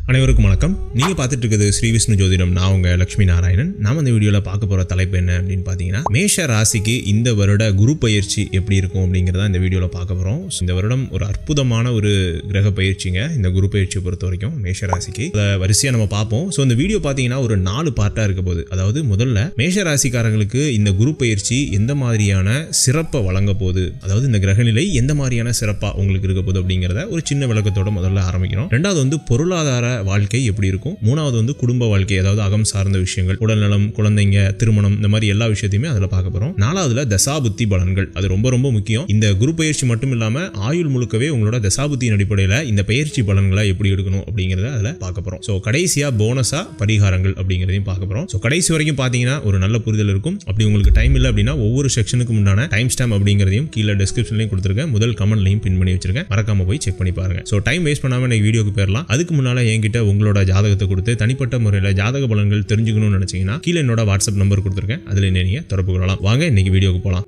அனைவருக்கும் வணக்கம். நீங்க பார்த்துட்டு இருக்கிறது ஸ்ரீ விஷ்ணு ஜோதிடம். நான் உங்க லட்சுமி நாராயணன். நாம இந்த வீடியோல பார்க்க போற தலைப்பு என்ன அப்படின்னு பாத்தீங்கன்னா, மேஷ ராசிக்கு இந்த வருட குரு பயிற்சி எப்படி இருக்கும் அப்படிங்கறத இந்த வீடியோல பார்க்க போறோம். இந்த வருடம் ஒரு அற்புதமான ஒரு கிரக பயிற்சிங்க. இந்த குரு பயிற்சியை பொறுத்த வரைக்கும் மேஷ ராசிக்கு அதை வரிசையா நம்ம பார்ப்போம். ஸோ இந்த வீடியோ பாத்தீங்கன்னா ஒரு 4 பார்ட்டா இருக்க போகுது. அதாவது முதல்ல மேஷ ராசிக்காரங்களுக்கு இந்த குரு பயிற்சி எந்த மாதிரியான சிறப்பை வழங்க போகுது, அதாவது இந்த கிரகநிலை எந்த மாதிரியான சிறப்பா உங்களுக்கு இருக்க போகுது அப்படிங்கறத ஒரு சின்ன விளக்கத்தோட முதல்ல ஆரம்பிக்கிறோம். ரெண்டாவது வந்து பொருளாதார வாழ்க்கை எப்படி இருக்கும், மூணாவது வந்து குடும்ப வாழ்க்கை, அதாவது அகம் சார்ந்த விஷயங்கள், உடல்நலம், குழந்தைங்க, திருமணம், இந்த மாதிரி எல்லா விஷயத்தையுமே அதில் பார்க்க போறோம். நாலாவதுல தசாபுத்தி பலன்கள், அது ரொம்ப ரொம்ப முக்கியம். இந்த குரு பயிற்சி மட்டும் இல்லாம ஆயுள் முழுக்கவே உங்களோட தசாபுத்தியின் அடிப்படையில் இந்த பயிற்சி பலன்களை எப்படி எடுக்கணும் அப்படிங்கறத அதில் பார்க்க போறோம். ஸோ கடைசியா போனஸா பரிகாரங்கள் அப்படிங்கிறதையும் பார்க்க போறோம். ஸோ கடைசி வரைக்கும் பார்த்தீங்கன்னா ஒரு நல்ல புரிதல் இருக்கும். அப்படி உங்களுக்கு டைம் இல்லை அப்படின்னா ஒவ்வொரு செக்ஷனுக்கு முன்னான டைம் ஸ்டாம்ப் அப்படிங்கிறதையும் கீழே டிஸ்கிரிப்ஷன்லையும் கொடுத்துருக்கேன், முதல் கமெண்ட்லையும் பின் பண்ணி வச்சிருக்கேன், மறக்காம போய் செக் பண்ணி பாருங்க. ஸோ டைம் வேஸ்ட் பண்ணாம இன்னைக்கு வீடியோக்கு போயிடலாம். அதுக்கு முன்னால என்கிட்ட உங்களோட ஜாதகத்தை கொடுத்து தனிப்பட்ட முறையில் ஜாதக பலன்கள் தெரிஞ்சுக்கணும்னு நினைச்சீங்கன்னா கீழே என்னோட வாட்ஸ்அப் நம்பர் கொடுத்துருக்கேன், அதில் நீங்க தொடர்பு கொள்ளலாம். வாங்க இன்னைக்கு வீடியோக்கு போகலாம்.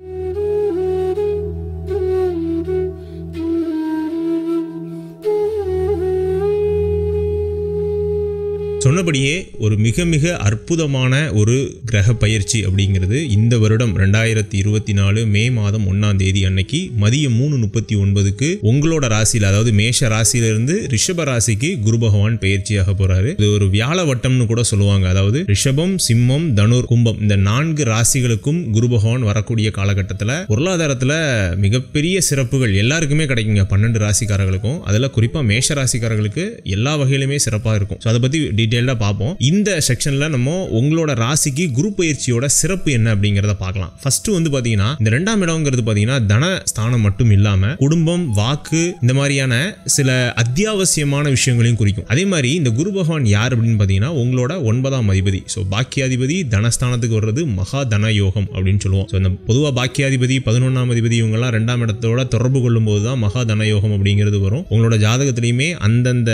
சொன்னபடியே ஒரு மிக மிக அற்புதமான ஒரு கிரக பயிற்சி அப்படிங்கிறது இந்த வருடம் 2024 மே மாதம் 1ஆம் தேதி அன்னைக்கு மதியம் 3:39க்கு உங்களோட ராசியில், அதாவது மேஷ ராசியிலிருந்து ரிஷப ராசிக்கு குரு பகவான் பயிற்சியாக போறாரு. இது ஒரு வியாழ வட்டம்னு கூட சொல்லுவாங்க. அதாவது ரிஷபம், சிம்மம், தனுர், கும்பம் இந்த 4 ராசிகளுக்கும் குரு பகவான் வரக்கூடிய காலகட்டத்தில் பொருளாதாரத்தில் மிகப்பெரிய சிறப்புகள் எல்லாருக்குமே கிடைக்குங்க. 12 ராசிக்காரர்களுக்கும், அதில் குறிப்பா மேஷ ராசிக்காரர்களுக்கு எல்லா வகையிலுமே சிறப்பாக இருக்கும். அதை பத்தி டீடைலா பார்ப்போம். இந்த செக்ஷன்ல நம்ம உங்களோட ராசிக்கு குரு பயிற்சியோட சிறப்பு என்ன அப்படிங்கறத பார்க்கலாம். ஃபர்ஸ்ட் வந்து பாத்தீங்கன்னா இந்த 2ஆம் இடம்ங்கிறது பாத்தீங்கன்னா தன ஸ்தானம் மட்டும் இல்லாம குடும்பம், வாக்கு, இந்த மாதிரியான சில அத்தியாவசியமான விஷயங்களையும் குறிக்கும். அதே மாதிரி இந்த குரு பகவான் யார் அப்படின்னு பாத்தீங்கன்னா உங்களோட 9ஆம் அதிபதி. ஸோ பாக்கியாதிபதி தனஸ்தானத்துக்கு வர்றது மகா தன யோகம் அப்படின்னு சொல்லுவோம். ஸோ இந்த பொதுவாக பாக்கியாதிபதி 11ஆம் அதிபதி இவங்கெல்லாம் 2ஆம் இடத்தோட தொடர்பு கொள்ளும் போதுதான் மகா தன யோகம் அப்படிங்கிறது வரும். உங்களோட ஜாதகத்திலையுமே அந்தந்த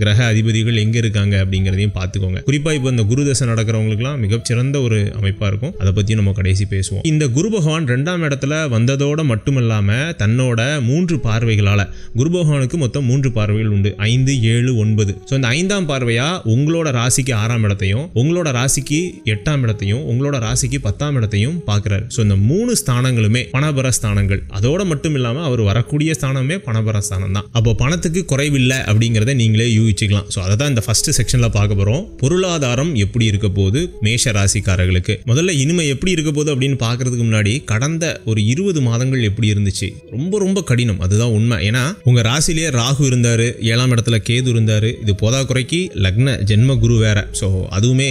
கிரக அதிபதிகள் எங்க இருக்காங்க அப்படிங்கிறதையும் பார்த்துக்கோங்க. குறிப்பா இப்போ இந்த குரு தசை நடக்கிறவங்களுக்குலாம் மிகச்சிறந்த ஒரு அமைப்பா இருக்கும். அதை பத்தி நம்ம கடைசி பேசுவோம். இந்த குரு பகவான் 2ஆம் இடத்துல வந்ததோட மட்டுமல்லாம தன்னோட 3 பார்வைகளால, குரு பகவானுக்கு மொத்தம் 3 பார்வைகள் உண்டு, 5, 7, 9. ஸோ இந்த 5ஆம் பார்வையா உங்களோட ராசிக்கு 6ஆம் இடத்தையும், உங்களோட ராசிக்கு 8ஆம் இடத்தையும், உங்களோட ராசிக்கு 10ஆம் இடத்தையும் பார்க்கிறாரு. ஸோ இந்த 3 ஸ்தானங்களுமே பணபர ஸ்தானங்கள். அதோட மட்டும் இல்லாம அவர் வரக்கூடிய ஸ்தானமே பணபர ஸ்தானம் தான். அப்போ பணத்துக்கு குறைவில்லை அப்படிங்கிறத நீங்களே யூகிச்சுக்கலாம். ஸோ அதை தான் இந்த ஃபர்ஸ்ட் செக்ஷன்ல பார்க்க போறோம். பொருளாதாரம் எப்படி இருக்க போது மேஷ ராசிக்காரர்களுக்கு. முதல்ல இனிமே எப்படி இருக்க போது அப்படின்னு பார்க்கறதுக்கு முன்னாடி கடந்த ஒரு 20 மாதங்கள் எப்படி இருந்துச்சு, ரொம்ப ரொம்ப கடினம், அதுதான் உண்மை. ஏன்னா உங்க ராசிலேயே ராகு இருந்தாரு, 7ஆம் இடத்துல கேது இருந்தாரு. இது போதா குறைக்கு லக்ன ஜென்ம குரு வேற. ஸோ அதுவுமே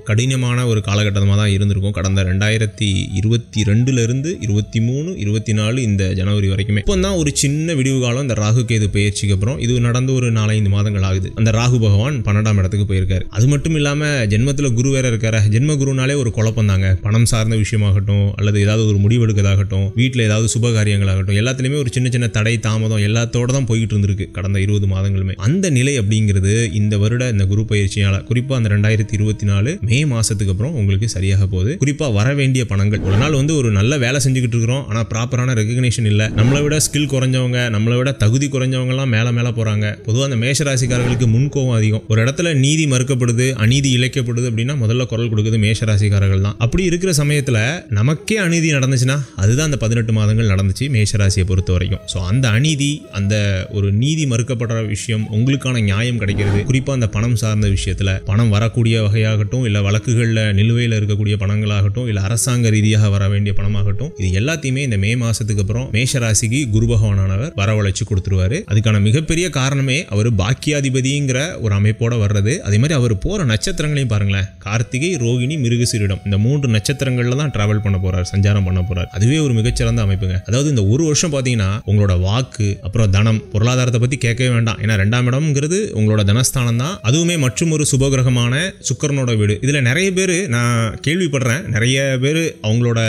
கடினமான ஒரு காலகட்டமாக தான் இருந்திருக்கும் கடந்த 2022 இருந்து 23, 24 இந்த ஜனவரி வரைக்குமே. இப்போ தான் ஒரு சின்ன விடிவு காலம் இந்த ராகு கேது பயிற்சிக்கு அப்புறம். இது நடந்து ஒரு 4-5 மாதங்கள் ஆகுது. அந்த ராகு பகவான் 12ஆம் இடத்துக்கு போயிருக்காரு. அது மட்டும் இல்லாம ஜென்மத்துல குரு வேற இருக்காரு. ஜென்ம குருனாலே ஒரு குழப்பம் தாங்க. பணம் சார்ந்த விஷயமாகட்டும், அல்லது ஏதாவது ஒரு முடிவெடுக்கதாகட்டும், வீட்டில் ஏதாவது சுப காரியங்களாகட்டும், எல்லாத்துலயுமே ஒரு சின்ன சின்ன தடை தாமதம் எல்லாத்தோட தான் போயிட்டு இருந்திருக்கு கடந்த 20 மாதங்களுமே. அந்த நிலை அப்படிங்கிறது இந்த வருட இந்த குரு பயிற்சியால, குறிப்பா அந்த 2024 மே மாசத்துக்கு அப்புறம் உங்களுக்கு சரியாக போகுது. குறிப்பா வர வேண்டிய பணங்கள், ஒரு நாள் வந்து ஒரு நல்ல வேலை செஞ்சுக்கிட்டு இருக்கிறோம், ஆனா ப்ராப்பரான ரெகக்னேஷன் இல்ல, நம்மளை விட ஸ்கில் குறைஞ்சவங்க, நம்மளை விட தகுதி குறைஞ்சவங்க எல்லாம் மேல மேல போறாங்க. பொதுவாக அந்த மேஷராசிக்காரர்களுக்கு முன்கோவம் அதிகம். ஒரு இடத்துல நீதி மறுக்கப்படுது, அநீதி இழைக்கப்படுது அப்படின்னா முதல்ல குரல் கொடுக்குது மேஷராசிக்காரர்கள் தான். அப்படி இருக்கிற சமயத்துல நமக்கே அநீதி நடந்துச்சுன்னா அதுதான் அந்த 18 மாதங்கள் நடந்துச்சு மேஷராசியை பொறுத்த வரைக்கும். ஸோ அந்த அநீதி, அந்த ஒரு நீதி மறுக்கப்படுற விஷயம், உங்களுக்கான நியாயம் கிடைக்கிறது. குறிப்பா அந்த பணம் சார்ந்த விஷயத்துல பணம் வரக்கூடிய வகையாகட்டும், இல்ல வழக்குகள்ல நிலுவையில் இருக்கக்கூடிய பணங்களாகட்டும், இல்ல அரசாங்க ரீதியாக வர வேண்டிய பணமாகட்டும், இது எல்லாத்தையுமே இந்த மே மாசத்துக்கு அப்புறம் மேஷராசிக்கு குரு பகவானானவர் வரவழைச்சு கொடுத்துருவாரு. அதுக்கான மிகப்பெரிய காரணமே அவர் பாக்கியாதிபதிங்கிற ஒரு அமைப்போட வர்றது. அதே மாதிரி அவர் போற நட்சத்திரங்களையும் பாருங்களேன், கார்த்திகை, ரோகிணி, மிருகசீரிடம், இந்த 3 நட்சத்திரங்கள்ல தான் டிராவல் பண்ண போறார், சஞ்சாரம் பண்ண போறார். அதுவே ஒரு மிகச்சிறந்த அமைப்புங்க. அதாவது இந்த ஒரு வருஷம் பாத்தீங்கன்னா உங்களோட வாக்கு, அப்புறம் தனம், பொருளாதாரத்தை பத்தி கேட்கவே வேண்டாம். ஏன்னா 2ஆம் இடம்ங்கிறது உங்களோட தனஸ்தானம் தான். அதுவுமே மற்றும் ஒரு சுபகிரகமான சுக்கிரனோட வீடு. இதுல நிறைய பேர் நான் கேள்விப்படுறேன், நிறைய பேர் அவங்களோட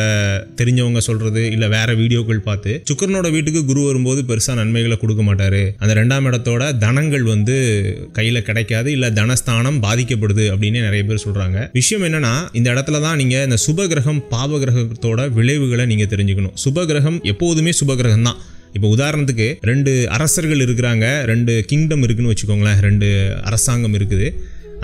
தெரிஞ்சவங்க சொல்றது இல்ல வேற வீடியோக்கள் பார்த்து சுக்கிரனோட வீட்டுக்கு குரு வரும்போது பெருசா நன்மைகளை கொடுக்க மாட்டாரு, அந்த 2ஆம் இடத்தோட தனங்கள் வந்து கையில கிடைக்காது, இல்ல தனஸ்தானம் பாதிக்கப்படுது அப்படின்னு நிறைய பேர் சொல்றாங்க. விஷயம் என்னன்னா இந்த இடத்துல தான் நீங்க இந்த சுபகிரகம் பாவகிரகத்தோட விளைவுகளை நீங்க தெரிஞ்சுக்கணும். சுபகிரகம் எப்போதுமே சுபகிரகம் தான். இப்போ உதாரணத்துக்கு 2 அரசர்கள் இருக்கிறாங்க, 2 கிங்டம் இருக்குன்னு வச்சுக்கோங்களேன், 2 அரசாங்கம் இருக்குது.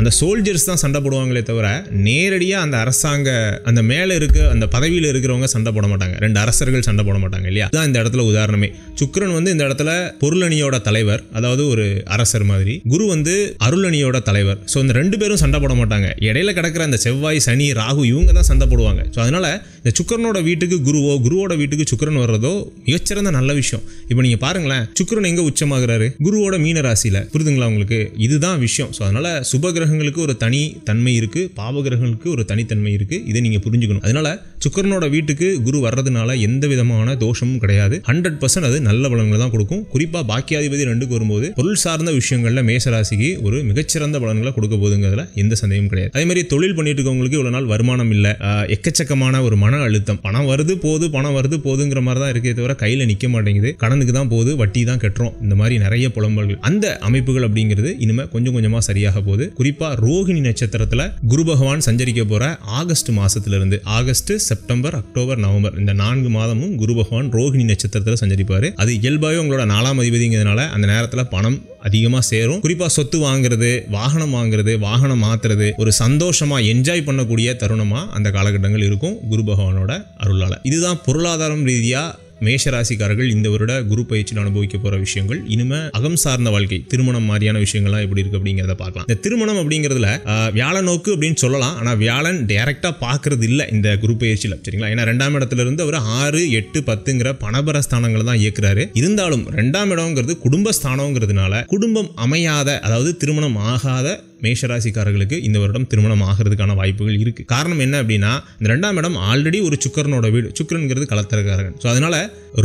அந்த சோல்ஜர்ஸ் தான் சண்டை போடுவாங்களே தவிர நேரடியாக அந்த அரசாங்க அந்த மேலே இருக்க அந்த பதவியில் இருக்கிறவங்க சண்டை போட மாட்டாங்க. 2 அரசர்கள் சண்டை போட மாட்டாங்க இல்லையா? தான் இந்த இடத்துல உதாரணமே. சுக்கிரன் வந்து இந்த இடத்துல பொருளணியோட தலைவர், அதாவது ஒரு அரசர் மாதிரி. குரு வந்து அருளணியோட தலைவர். ஸோ இந்த 2 பேரும் சண்டை போட மாட்டாங்க. இடையில கிடக்கிற அந்த செவ்வாய், சனி, ராகு இவங்க தான் சண்டை போடுவாங்க. ஸோ அதனால இந்த சுக்கிரனோட வீட்டுக்கு குருவோ, குருவோட வீட்டுக்கு சுக்கிரன் வர்றதோ மிகச்சிறந்த நல்ல விஷயம். இப்போ நீங்க பாருங்களேன், சுக்கிரன் எங்க உச்சமாகிறாரு? குருவோட மீன ராசியில. புரிதுங்களா உங்களுக்கு? இதுதான் விஷயம். ஸோ அதனால சுபகிரகங்களுக்கு ஒரு தனி தன்மை இருக்கு, பாவகிரகங்களுக்கு ஒரு தனித்தன்மை இருக்கு. இதை நீங்க புரிஞ்சுக்கணும். அதனால சுக்கிரனோட வீட்டுக்கு குரு வர்றதுனால எந்த விதமான தோஷமும் கிடையாது. 100% அது நல்ல பலன்களை தான் கொடுக்கும். குறிப்பா பாக்கியாதிபதி 2க்கு வரும்போது பொருள் சார்ந்த விஷயங்கள்ல மேஷராசிக்கு ஒரு மிகச்சிறந்த பலன்களை கொடுக்க போதுங்கிறதுல எந்த சந்தேகமும் கிடையாது. அதே மாதிரி தொழில் பண்ணிட்டு இருக்கவங்களுக்கு இவ்வளவு நாள் வருமானம் இல்ல, எக்கச்சக்கமான ஒரு மன அழுத்தம், பணம் வருது போகுது, பணம் வருது போகுதுங்கிற மாதிரி தான் இருக்கே தவிர கையில நிக்க மாட்டேங்குது, கடனுக்கு தான் போகுது, வட்டி தான் கட்டுறோம், இந்த மாதிரி நிறைய புலம்பல்கள், அந்த அமைப்புகள் அப்படிங்கிறது இனிமே கொஞ்சம் கொஞ்சமா சரியாக போகுது. குறிப்பா ரோகிணி நட்சத்திரத்துல குரு பகவான் சஞ்சரிக்க போற ஆகஸ்ட் மாசத்துல இருந்து, ஆகஸ்ட், செப்டம்பர், அக்டோபர், நவம்பர் இந்த 4 மாதமும் குரு பகவான் ரோகிணி நட்சத்திரத்துல சஞ்சரிப்பாரு. அது இயல்பாவே உங்களோட 4ஆம் அதிபதிங்கிறதுனால அந்த நேரத்துல பணம் அதிகமா சேரும். குறிப்பா சொத்து வாங்குறது, வாகனம் வாங்குறது, வாகனம் மாத்துறது, ஒரு சந்தோஷமா என்ஜாய் பண்ணக்கூடிய தருணமா அந்த காலகட்டங்கள் இருக்கும் குரு பகவானோட அருளால. இதுதான் பொருளாதாரம் ரீதியா மேஷராசிக்காரர்கள் இந்த வருட குரு பயிற்சியில் அனுபவிக்க போற விஷயங்கள். இனிமே அகம் சார்ந்த வாழ்க்கை, திருமணம் மாதிரியான விஷயங்கள்லாம் எப்படி இருக்கு அப்படிங்கிறத பார்க்கலாம். இந்த திருமணம் அப்படிங்கிறதுல வியாழ நோக்கு அப்படின்னு சொல்லலாம். ஆனா வியாழன் டைரக்டா பாக்குறது இல்ல இந்த குரு பயிற்சியில, சரிங்களா? ஏன்னா 2ஆம் இடத்துல இருந்து அவர் 6, 8, 10ங்கிற பணபர ஸ்தானங்களை தான் இயக்குறாரு. இருந்தாலும் 2ஆம் இடம்ங்கிறது குடும்பஸ்தானம்ங்கிறதுனால குடும்பம் அமையாத, அதாவது திருமணம் ஆகாத மேஷராசிக்காரர்களுக்கு இந்த வருடம் திருமணம் ஆகிறதுக்கான வாய்ப்புகள் இருக்கு. காரணம் என்ன அப்படின்னா, இந்த 2ஆம் இடம் ஆல்ரெடி ஒரு சுக்கிரனோட வீடு. சுக்கிரன்கிறது களத்திரக்காரகன். ஸோ அதனால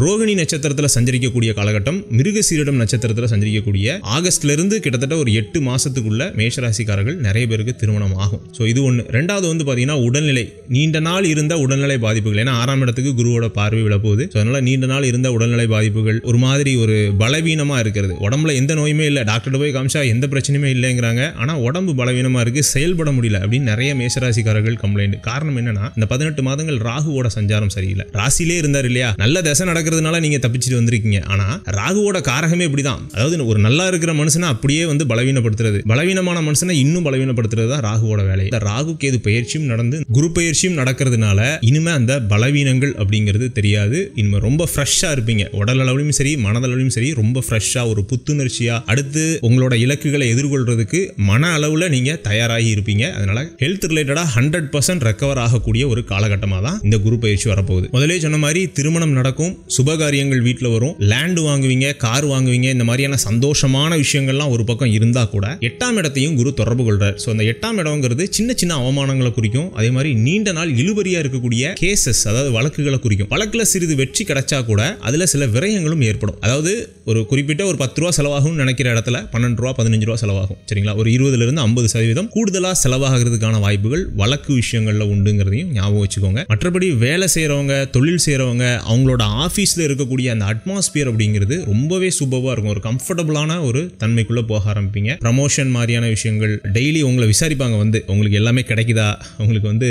ரோகிணி நட்சத்திரத்தில் சஞ்சரிக்கக்கூடிய காலகட்டம், மிருகசீரிடம் நட்சத்திரத்தில் சஞ்சரிக்கக்கூடிய ஆகஸ்ட்ல இருந்து கிட்டத்தட்ட ஒரு 8 மாசத்துக்குள்ள மேஷராசிக்காரர்கள் நிறைய பேருக்கு திருமணம் ஆகும். ஸோ இது ஒன்று. 2வது வந்து பார்த்தீங்கன்னா உடல்நிலை, நீண்ட நாள் இருந்த உடல்நிலை பாதிப்புகள். ஏன்னா 6ஆம் இடத்துக்கு குருவோட பார்வை விழப்போகுது. ஸோ அதனால நீண்ட நாள் இருந்த உடல்நிலை பாதிப்புகள், ஒரு மாதிரி ஒரு பலவீனமா இருக்கிறது, உடம்புல எந்த நோயுமே இல்லை, டாக்டர் போய் காமிச்சா எந்த பிரச்சனையுமே இல்லைங்கிறாங்க, ஆனால் உடம்பு பலவீனமா இருக்கு, செயல்பட முடியல அப்படின்னு நிறைய மேஷராசிக்காரர்கள் கம்ப்ளைண்ட். காரணம் என்னன்னா, இந்த 18 மாதங்கள் ராகுவோட சஞ்சாரம் சரியில்லை. ராசிலே இருந்தார் இல்லையா, நல்ல தசை நடக்கிறதுனால நீங்க தப்பிச்சுட்டு வந்திருக்கீங்க. ஆனா ராகுவோட காரகமே இப்படிதான். அதாவது ஒரு நல்லா இருக்கிற மனுஷனை அப்படியே வந்து பலவீனப்படுத்துறது, பலவீனமான மனுஷனை இன்னும் பலவீனப்படுத்துறது தான் ராகுவோட வேலை. இந்த ராகு கேது பயிற்சியும் நடந்து குரு பயிற்சியும் நடக்கிறதுனால இனிமே அந்த பலவீனங்கள் அப்படிங்கிறது தெரியாது. இனிமே ரொம்ப ஃப்ரெஷ்ஷா இருப்பீங்க. உடல் அளவிலும் சரி, மனதளவிலும் சரி, ரொம்ப ஃப்ரெஷ்ஷா, ஒரு புத்துணர்ச்சியா அடுத்து உங்களோட இலக்குகளை எதிர்கொள்றதுக்கு மன அளவுல நீங்க தயாராகி இருப்பீங்க. அதனால ஹெல்த் ரிலேட்டடா 100% ரெக்கவர் ஆகக்கூடிய ஒரு காலகட்டமா தான் இந்த குரு பயிற்சி வரப்போகுது. முதலே சொன்ன மாதிரி திருமணம் நடக்கும், சுபகாரியங்கள் வீட்டில் வரும், லேண்ட் வாங்குவீங்க, கார் வாங்குவீங்க, இந்த மாதிரியான சந்தோஷமான விஷயங்கள்லாம் ஒரு பக்கம் இருந்தா கூட 8ஆம் இடத்தையும் குரு தொடர்பு கொள்றார். ஸோ அந்த 8ஆம் இடம்ங்கிறது சின்ன சின்ன அவமானங்களை குறிக்கும். அதே மாதிரி நீண்ட நாள் இழுபறியா இருக்கக்கூடிய கேசஸ், அதாவது வழக்குகளை குறிக்கும். வழக்குல சிறிது வெற்றி கிடைச்சா கூட அதுல சில விரயங்களும் ஏற்படும். அதாவது ஒரு குறிப்பிட்ட ஒரு 10 ரூபா செலவாகும் நினைக்கிற இடத்துல 12 ரூபா 15 ரூபா செலவாகும், சரிங்களா? ஒரு 20% 50% கூடுதலா செலவாகிறதுக்கான வாய்ப்புகள் வழக்கு விஷயங்கள்ல உண்டுங்கிறதையும் ஞாபகம் வச்சுக்கோங்க. மற்றபடி வேலை செய்யறவங்க, தொழில் செய்யறவங்க, அவங்களோட ஆபீஸ்ல இருக்கக்கூடிய அந்த அட்மாஸ்பியர் அப்படிங்கிறது ரொம்பவே சூப்பரா இருக்கும். ஒரு கம்ஃபர்டபுளான ஒரு தன்மைக்குள்ள போக ஆரம்பிப்பீங்க. ப்ரமோஷன் மாதிரியான விஷயங்கள் டெய்லி உங்களை விசாரிப்பாங்க, வந்து உங்களுக்கு எல்லாமே கிடைக்குதா, உங்களுக்கு வந்து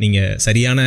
நீங்க சரியான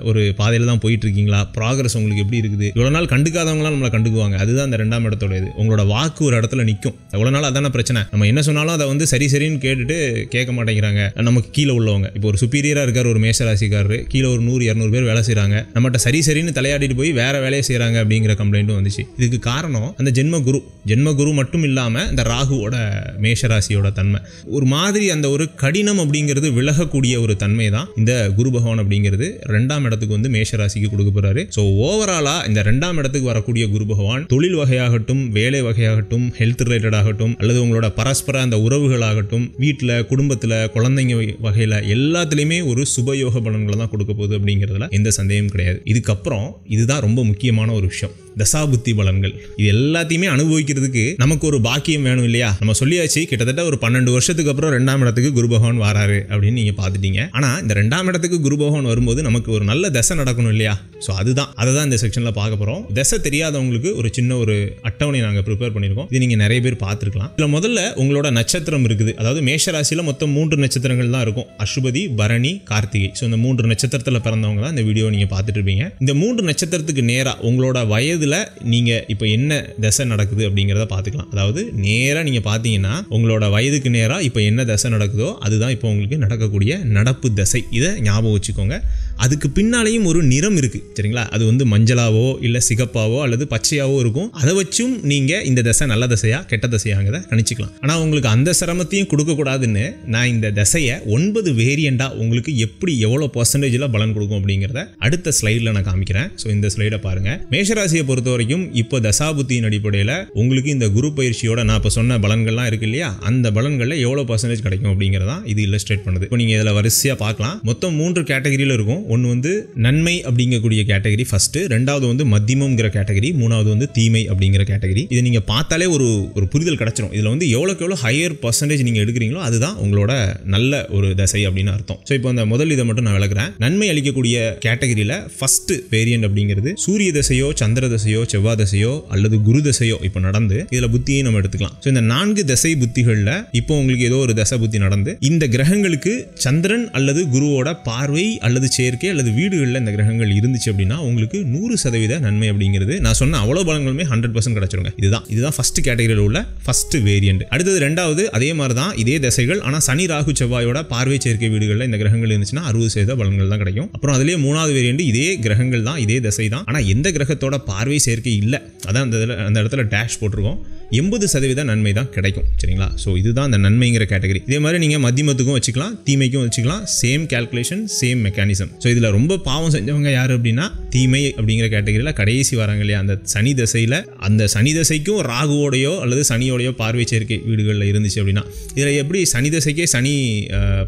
ஒரு பாதையில தான் போயிட்டு இருக்கீங்களா, ப்ராக்ரஸ் உங்களுக்கு எப்படி இருக்குது. இவ்வளவு நாள் கண்டுக்காதவங்களாம் நம்மளை கண்டுக்குவாங்க. அதுதான் அந்த 2ஆம் இடத்தோட இது. உங்களோட வாக்கு ஒரு இடத்துல நிற்கும். எவ்வளவு நாள் அதான பிரச்சனை. நம்ம என்ன சொன்னாலும் அதை வந்து சரி சரின்னு கேட்டுட்டு கேட்க மாட்டேங்கிறாங்க நமக்கு கீழே உள்ளவங்க. இப்போ ஒரு சுப்பீரியரா இருக்காரு ஒரு மேஷராசிக்காரரு, கீழே ஒரு 100-200 பேர் வேலை செய்யறாங்க, நம்மகிட்ட சரி சரின்னு தலையாடிட்டு போய் வேற வேலையை செய்யறாங்க அப்படிங்கிற கம்ப்ளைண்ட்டும் வந்துச்சு. இதுக்கு காரணம் அந்த ஜென்மகுரு மட்டும் இல்லாம இந்த ராகுவோட மேஷராசியோட தன்மை. ஒரு மாதிரி அந்த ஒரு கடினம் அப்படிங்கிறது விலகக்கூடிய ஒரு தன்மை தான் இந்த குரு பகவான் அப்படிங்கிறது 2ஆம் இடத்துக்கு வந்து மேஷராசிக்கு கொடுக்க போறாரு. ஸோ ஓவராலா இந்த 2ஆம் இடத்துக்கு வரக்கூடிய குரு பகவான் தொழில் வகையாகட்டும், வேலை வகையாகட்டும், ஹெல்த் ரிலேட்டட் ஆகட்டும், அல்லது உங்களோட பரஸ்பர அந்த உறவுகளாகட்டும், வீட்டில் குடும்பத்தில் குழந்தைங்க வகையில் எல்லாத்துலேயுமே ஒரு சுபயோக பலன்களை தான் கொடுக்க போகுது அப்படிங்கிறதுல எந்த சந்தேகமும் கிடையாது. இதுக்கப்புறம் இதுதான் ரொம்ப முக்கியமான ஒரு விஷயம், தசாபுத்தி பலன்கள். இது எல்லாத்தையுமே அனுபவிக்கிறதுக்கு நமக்கு ஒரு பாக்கியம் வேணும் இல்லையா? நம்ம சொல்லியாச்சு, கிட்டத்தட்ட ஒரு 12 வருஷத்துக்கு அப்புறம் 2ஆம் இடத்துக்கு குரு பகவான் வராரு அப்படின்னு நீங்க பாத்துட்டீங்க. ஆனா இந்த 2ஆம் இடத்துக்கு குரு பகவான் வரும்போது நமக்கு ஒரு நல்ல தசை நடக்கணும் இல்லையா? ஸோ அதை தான் இந்த செக்ஷன்ல பார்க்க போறோம். தசை தெரியாதவங்களுக்கு ஒரு சின்ன ஒரு அட்டவணை நாங்கள் ப்ரிப்பேர் பண்ணியிருக்கோம். இது நீங்க நிறைய பேர் பார்த்துருக்கலாம். இதுல முதல்ல உங்களோட நட்சத்திரம் இருக்குது. அதாவது மேஷராசியில மொத்தம் 3 நட்சத்திரங்கள் தான் இருக்கும், அஸ்வதி, பரணி, கார்த்திகை. ஸோ இந்த 3 நட்சத்திரத்தில் பிறந்தவங்க தான் இந்த வீடியோ நீங்க பார்த்துட்டு இருப்பீங்க. இந்த 3 நட்சத்திரத்துக்கு நேரா உங்களோட வயது இதில் நீங்கள் இப்போ என்ன தசை நடக்குது அப்படிங்கிறத பார்த்துக்கலாம். அதாவது நேராக நீங்கள் பார்த்தீங்கன்னா உங்களோட வயதுக்கு நேராக இப்போ என்ன தசை நடக்குதோ அதுதான் இப்போ உங்களுக்கு நடக்கக்கூடிய நடப்பு தசை. இதை ஞாபகம் வச்சுக்கோங்க. அதுக்கு பின்னாலேயும் ஒரு நிறம் இருக்குது சரிங்களா. அது வந்து மஞ்சளாவோ இல்லை சிகப்பாவோ அல்லது பச்சையாவோ இருக்கும். அதை வச்சும் நீங்கள் இந்த தசை நல்ல தசையா கெட்ட தசையாங்கிறத கணிச்சிக்கலாம். ஆனால் உங்களுக்கு அந்த சிரமத்தையும் கொடுக்கக்கூடாதுன்னு நான் இந்த தசையை 9 வேரியண்டாக உங்களுக்கு எப்படி எவ்வளோ பர்சன்டேஜில் பலன் கொடுக்கும் அப்படிங்கிறத அடுத்த ஸ்லைடில் நான் காமிக்கிறேன். ஸோ இந்த ஸ்லைடை பாருங்கள். மேஷராசியை பொறுத்த வரைக்கும் இப்போ தசாபுத்தியின் அடிப்படையில் உங்களுக்கு இந்த குரு பயிற்சியோட நான் இப்போ சொன்ன பலன்கள்லாம் இருக்கு இல்லையா, அந்த பலன்களில் எவ்வளோ பர்சன்டேஜ் கிடைக்கும் அப்படிங்கிறதான் இது இல்லஸ்ட்ரேட் பண்ணுது. இப்போ நீங்கள் இதில் வரிசையாக பார்க்கலாம். மொத்தம் 3 கேட்டகரியில் இருக்கும். ஒன்று வந்து நன்மை அப்படிங்கக்கூடிய கேட்டகரி ஃபர்ஸ்ட், ரெண்டாவது வந்து மத்தியமங்கிற கேட்டகரி, மூணாவது வந்து தீமை அப்படிங்கிற கேட்டகரி. இதை நீங்கள் பார்த்தாலே ஒரு புரிதல் கிடைச்சிடும். இதில் வந்து எவ்வளோக்கு எவ்வளோ ஹையர் பர்சன்டேஜ் நீங்கள் எடுக்கிறீங்களோ அதுதான் உங்களோட நல்ல ஒரு தசை அப்படின்னு அர்த்தம். ஸோ இப்போ அந்த முதல் இதை மட்டும் நான் விளக்குறேன். நன்மை அளிக்கக்கூடிய கேட்டகரியில் ஃபர்ஸ்ட் வேரியன்ட் அப்படிங்கிறது சூரிய தசையோ சந்திர தசையோ செவ்வாய் தசையோ அல்லது குரு தசையோ இப்போ நடந்து இதில் புத்தியை நம்ம எடுத்துக்கலாம். ஸோ இந்த 4 தசை புத்திகளில் இப்போ உங்களுக்கு ஏதோ ஒரு தசை புத்தி நடந்து இந்த கிரகங்களுக்கு சந்திரன் அல்லது குருவோட பார்வை அல்லது சேர்க்கை அல்லது வீடுகளில் இந்த கிரகங்கள் இருந்துச்சு அப்படின்னா உங்களுக்கு 100% நன்மை அப்படிங்கிறது நான் சொன்ன அவ்வளோ பலன்களுமே 100% கிடைச்சிருங்க. இதுதான் ஃபர்ஸ்ட் கேட்டகரியில் உள்ள ஃபர்ஸ்ட் வேரியன்ட். அடுத்தது ரெண்டாவது அதே மாதிரி தான் இதே தசைகள், ஆனால் சனி ராகு செவ்வாயோட பார்வை சேர்க்கை வீடுகளில் இந்த கிரகங்கள் இருந்துச்சுன்னா 60% பலன்கள் தான் கிடைக்கும். அப்புறம் அதுலேயே மூணாவது வேரியன்ட் இதே கிரகங்கள் தான் இதே தசை தான், ஆனால் எந்த கிரகத்தோட பார்வை சேர்க்கை இல்லை அதான் அந்த இடத்துல டேஷ் போட்டிருக்கோம். 80% நன்மை தான் கிடைக்கும் சரிங்களா. ஸோ இதுதான் அந்த நன்மைங்கிற கேட்டகரி. இதே மாதிரி நீங்கள் மத்தியமத்துக்கும் வச்சுக்கலாம் தீமைக்கும் வச்சுக்கலாம். Same calculation same mechanism. So இதில் ரொம்ப பாவம் செஞ்சவங்க யார் அப்படின்னா தீமை அப்படிங்கிற கேட்டகரியில் கடைசி வராங்க இல்லையா அந்த சனி தசையில். அந்த சனி தசைக்கும் ராகுவோடையோ அல்லது சனியோடையோ பார்வை சேர்க்கை வீடுகளில் இருந்துச்சு அப்படின்னா இதில் எப்படி சனி தசைக்கே சனி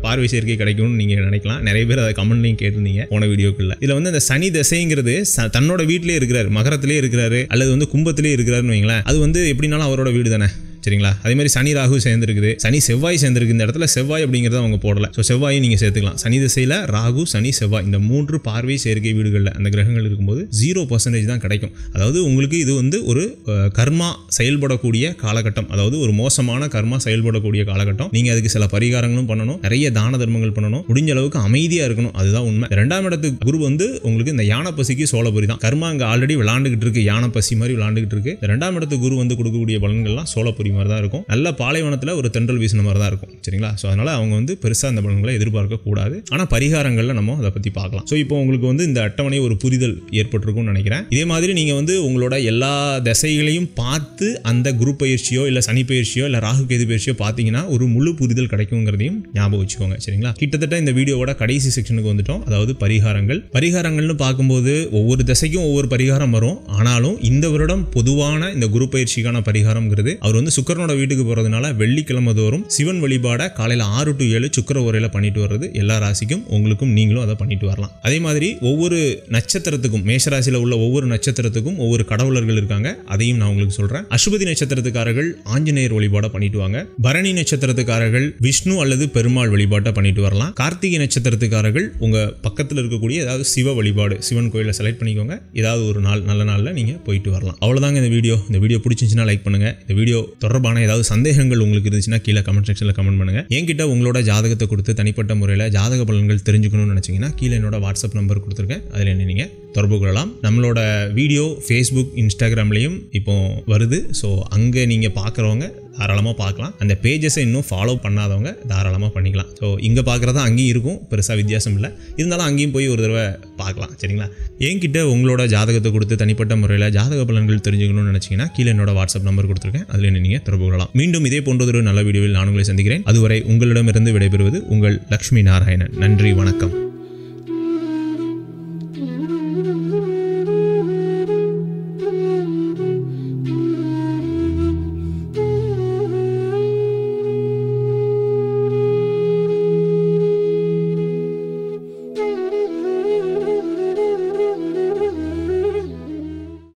பார்வை சேர்க்கை கிடைக்கும்னு நீங்கள் நினைக்கலாம். நிறைய பேர் அதை கமெண்ட்லையும் கேட்டிருந்தீங்க போன வீடியோக்குள்ள. இதில் வந்து அந்த சனி தசைங்கிறது தன்னோட வீட்டிலே இருக்கிறாரு, மகரத்திலே இருக்கிறாரு அல்லது வந்து கும்பத்திலே இருக்கிறாருன்னு வைங்களேன். அது வந்து எப்படின்னாலும் அவரோட வீடு தானே சரிங்களா. அதே மாதிரி சனி ராகு சேர்ந்துருக்குது, சனி செவ்வாய் சேர்ந்துருக்கு. இந்த இடத்துல செவ்வாய் அப்படிங்கிறத அவங்க போடல. ஸோ செவ்வாயை நீங்கள் சேர்த்துக்கலாம். சனி திசையில் ராகு சனி செவ்வாய் இந்த 3 பார்வை சேர்க்கை வீடுகளில் அந்த கிரகங்கள் இருக்கும்போது 0% தான் கிடைக்கும். அதாவது உங்களுக்கு இது வந்து ஒரு கர்மா செயல்படக்கூடிய காலகட்டம், அதாவது ஒரு மோசமான கர்மா செயல்படக்கூடிய காலகட்டம். நீங்கள் அதுக்கு சில பரிகாரங்களும் பண்ணணும், நிறைய தான தர்மங்கள் பண்ணணும், முடிஞ்ச அளவுக்கு அமைதியாக இருக்கணும். அதுதான் உண்மை. 2ஆம் இடத்துக்கு குரு வந்து உங்களுக்கு இந்த யானை பசிக்கு சோளபுரி தான். கர்மா அங்கே ஆல்ரெடி விளாண்டுக்கிட்டு இருக்கு, யானை பசி மாதிரி விளாண்டுக்கிட்டு இருக்கு. 2ஆம் இடத்துக்கு குரு வந்து கொடுக்கக்கூடிய பலன்கள்லாம் சோளபுரி மாதிரி தான் இருக்கும். நல்ல பாலைவனத்தில் ஒரு தென்றல் வீசின மாதிரி தான் இருக்கும் சரிங்களா. ஸோ அதனால அவங்க வந்து பெருசாக அந்த பலன்களை எதிர்பார்க்க கூடாது. ஆனால் பரிகாரங்களில் நம்ம அதை பற்றி பார்க்கலாம். ஸோ இப்போ உங்களுக்கு வந்து இந்த அட்டவணை ஒரு புரிதல் ஏற்பட்டிருக்கும்னு நினைக்கிறேன். இதே மாதிரி நீங்கள் வந்து உங்களோட எல்லா தசைகளையும் பார்த்து அந்த குரு பயிற்சியோ இல்லை சனி பயிற்சியோ இல்லை ராகு கேது பயிற்சியோ பார்த்தீங்கன்னா ஒரு முழு புரிதல் கிடைக்குங்கிறதையும் ஞாபகம் வச்சுக்கோங்க சரிங்களா. கிட்டத்தட்ட இந்த வீடியோவோட கடைசி செக்ஷனுக்கு வந்துட்டோம். அதாவது பரிகாரங்கள்னு பார்க்கும்போது ஒவ்வொரு தசைக்கும் ஒவ்வொரு பரிகாரம் வரும். ஆனாலும் இந்த வருடம் பொதுவான இந்த குரு பயிற்சிக்கான பரிகாரம்ங்கிறது அவர் வந்து சுக்கிரனோட வீட்டுக்கு போறதுனால வெள்ளிக்கிழமை தோறும் சிவன் வழிபாட காலையில 6 to 7 சுக்கிர உரையில பண்ணிட்டு வர்றது எல்லா ராசிக்கும் உங்களுக்கும் நீங்களும் அதை பண்ணிட்டு வரலாம். அதே மாதிரி ஒவ்வொரு நட்சத்திரத்துக்கும் மேஷராசியில உள்ள ஒவ்வொரு நட்சத்திரத்துக்கும் ஒவ்வொரு கடவுளர்கள் இருக்காங்க. அதையும் நான் உங்களுக்கு சொல்றேன். அசுபதி நட்சத்திரத்துக்காரர்கள் ஆஞ்சநேயர் வழிபாட பண்ணிட்டு வாங்க. பரணி நட்சத்திரத்துக்காரர்கள் விஷ்ணு அல்லது பெருமாள் வழிபாட்டை பண்ணிட்டு வரலாம். கார்த்திகை நட்சத்திரத்துக்காரர்கள் உங்க பக்கத்தில் இருக்கக்கூடிய ஏதாவது சிவ வழிபாடு சிவன் கோயிலை செலக்ட் பண்ணிக்கோங்க. ஏதாவது ஒரு நாள் நல்ல நாள்ல நீங்க போயிட்டு வரலாம். அவ்வளவுதாங்க இந்த வீடியோ பிடிச்சிருந்துச்சுன்னா லைக் பண்ணுங்க. இந்த வீடியோ தொடர்பான ஏதாவது சந்தேகங்கள் உங்களுக்கு இருந்துச்சுன்னா கீழே கமெண்ட் செக்ஷனில் கமெண்ட் பண்ணுங்க. என்கிட்ட உங்களோட ஜாதகத்தை கொடுத்து தனிப்பட்ட முறையில் ஜாதக பலன்கள் தெரிஞ்சுக்கணும்னு நினைச்சீங்கன்னா கீழே என்னோட வாட்ஸ்அப் நம்பர் கொடுத்துருக்கேன். அதில் என்ன நீங்கள் தொடர்பு கொள்ளலாம். நம்மளோட வீடியோ ஃபேஸ்புக் இன்ஸ்டாகிராம்லேயும் இப்போ வருது. ஸோ அங்கே நீங்கள் பார்க்குறவங்க தாராளமாக பார்க்கலாம். அந்த பேஜஸை இன்னும் ஃபாலோ பண்ணாதவங்க தாராளமாக பண்ணிக்கலாம். ஸோ இங்கே பார்க்குறதா அங்கேயும் இருக்கும், பெருசாக வித்தியாசம் இல்லை. இருந்தாலும் அங்கேயும் போய் ஒரு தடவை பார்க்கலாம் சரிங்களா. என்கிட்ட உங்களோட ஜாதகத்தை கொடுத்து தனிப்பட்ட முறையில் ஜாதக பலன்கள் தெரிஞ்சுக்கணும்னு நினச்சிங்கன்னா கீழே என்னோட வாட்ஸ்அப் நம்பர் கொடுத்துருக்கேன். அதில் நீங்கள் தொடர்பு கொள்ளலாம். மீண்டும் இதே போன்றதொரு நல்ல வீடியோவில் நான் உங்களை சந்திக்கிறேன். அதுவரை உங்களிடமிருந்து விடைபெறுவது உங்கள் லக்ஷ்மி நாராயணன். நன்றி, வணக்கம்.